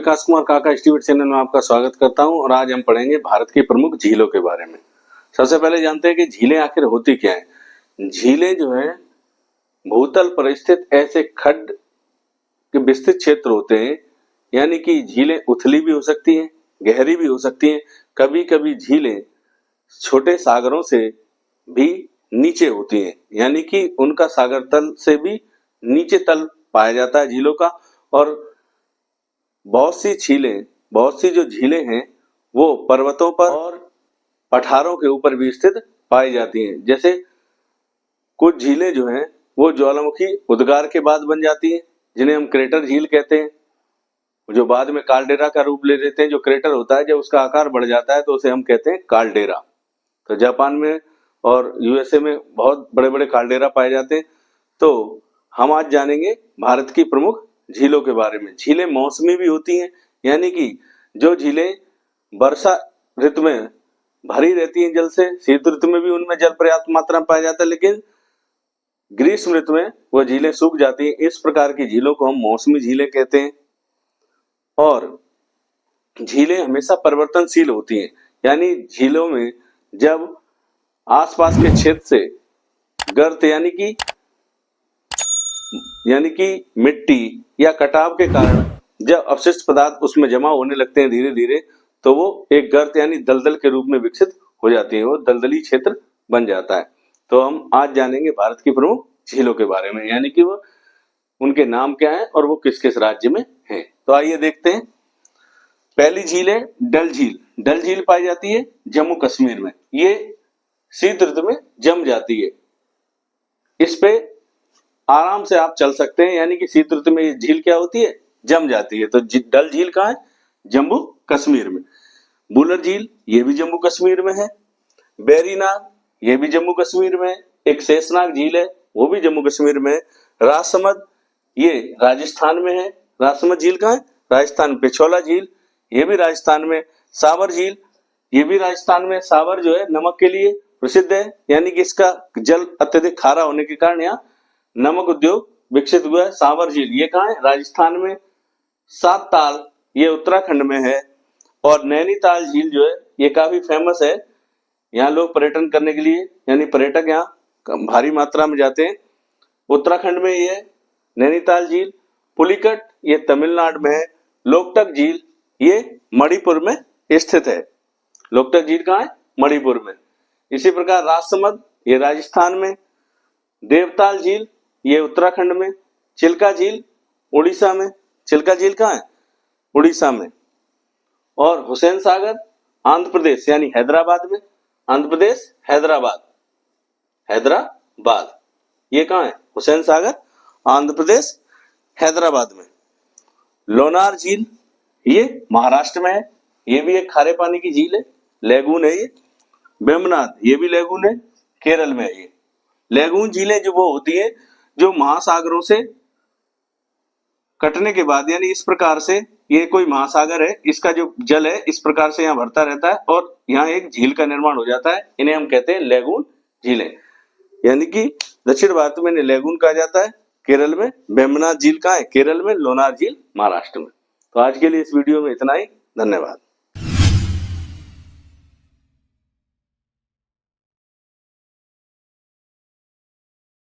विकास कुमार काका Stewart channel में आपका स्वागत करता हूं और आज हम पढ़ेंगे भारत की प्रमुख झीलों के बारे में। सबसे पहले जानते हैं कि झीलें आखिर होती क्या हैं। झीलें जो हैं भूतल पर स्थित ऐसे खड्ड के विस्तृत क्षेत्र होते हैं, यानी कि झीलें उथली भी हो सकती हैं, गहरी भी हो सकती हैं। कभी कभी झीलें छोटे सागरों से भी नीचे होती हैं, यानी कि उनका सागर तल से भी नीचे तल पाया जाता है झीलों का। और बहुत सी जो झीलें हैं वो पर्वतों पर और पठारों के ऊपर भी स्थित पाई जाती हैं। जैसे कुछ झीलें जो हैं वो ज्वालामुखी उद्गार के बाद बन जाती हैं, जिन्हें हम क्रेटर झील कहते हैं, जो बाद में काल्डेरा का रूप ले लेते हैं। जो क्रेटर होता है जब उसका आकार बढ़ जाता है तो उसे हम कहते हैं काल्डेरा। तो जापान में और यूएसए में बहुत बड़े बड़े काल्डेरा पाए जाते हैं। तो हम आज जानेंगे भारत की प्रमुख झीलों के बारे में। झीलें मौसमी भी होती हैं, यानी कि जो झीलें वर्षा ऋतु में भरी रहती हैं जल से, शीत ऋतु में भी उनमें जल पर्याप्त मात्रा में पाया जाता है, लेकिन ग्रीष्म ऋतु में वह झीलें सूख जाती हैं। इस प्रकार की झीलों को हम मौसमी झीलें कहते हैं। और झीलें हमेशा परिवर्तनशील होती हैं, यानी झीलों में जब आसपास के क्षेत्र से गर्त यानी कि मिट्टी या कटाव के कारण जब अपशिष्ट पदार्थ उसमें जमा होने लगते हैं धीरे धीरे, तो वो एक गर्त यानी दलदल के रूप में विकसित हो जाती है, वो दलदली क्षेत्र बन जाता है। तो हम आज जानेंगे भारत की प्रमुख झीलों के बारे में, यानी कि वो उनके नाम क्या है और वो किस किस राज्य में हैं। तो आइए देखते हैं। पहली झील है डल झील। डल झील पाई जाती है जम्मू कश्मीर में। ये शीत ऋतु में जम जाती है। इस पे आराम से आप चल सकते हैं, यानी कि शीत ऋतु में ये झील क्या होती है, जम जाती है। तो डल झील कहाँ है, जम्मू कश्मीर में। बुलर झील ये भी जम्मू कश्मीर में है। बेरीनाग ये भी जम्मू कश्मीर में है। एक शेषनाग झील है वो भी जम्मू कश्मीर में है। राजसमंद ये राजस्थान में है। राजसमंद झील कहाँ है, राजस्थान। पिछोला झील ये भी राजस्थान में। सावर झील ये भी राजस्थान में। सावर जो है नमक के लिए प्रसिद्ध है, यानी कि इसका जल अत्यधिक खारा होने के कारण यहाँ नमक उद्योग विकसित हुआ है। सावर झील ये कहाँ है, राजस्थान में। सात ताल ये उत्तराखंड में है। और नैनीताल झील जो है ये काफी फेमस है। यहाँ लोग पर्यटन करने के लिए, यानी पर्यटक यहाँ भारी मात्रा में जाते हैं। उत्तराखंड में ये नैनीताल झील। पुलिकट ये तमिलनाडु में है। लोकटक झील ये मणिपुर में स्थित है। लोकटक झील कहाँ है, मणिपुर में। इसी प्रकार राजसमंद ये राजस्थान में। देवताल झील ये उत्तराखंड में। चिल्का झील उड़ीसा में। चिल्का झील कहाँ है, उड़ीसा में। और हुसैन सागर आंध्र प्रदेश, यानी हैदराबाद में। आंध्र प्रदेश हैदराबाद ये कहाँ है, हुसैन सागर आंध्र प्रदेश हैदराबाद में। लोनार झील ये महाराष्ट्र में है। ये भी एक खारे पानी की झील है, लेगून है ये। वेम्बनाथ ये भी लेगून है, केरल में है ये। लेगून झीलें जो वो होती है जो महासागरों से कटने के बाद, यानी इस प्रकार से ये कोई महासागर है, इसका जो जल है इस प्रकार से यहाँ भरता रहता है और यहाँ एक झील का निर्माण हो जाता है। इन्हें हम कहते हैं लेगून झीलें, यानी कि दक्षिण भारत में इन्हें लेगून कहा जाता है। केरल में वेम्बनाथ झील कहाँ है, केरल में। लोनार झील महाराष्ट्र में। तो आज के लिए इस वीडियो में इतना ही। धन्यवाद।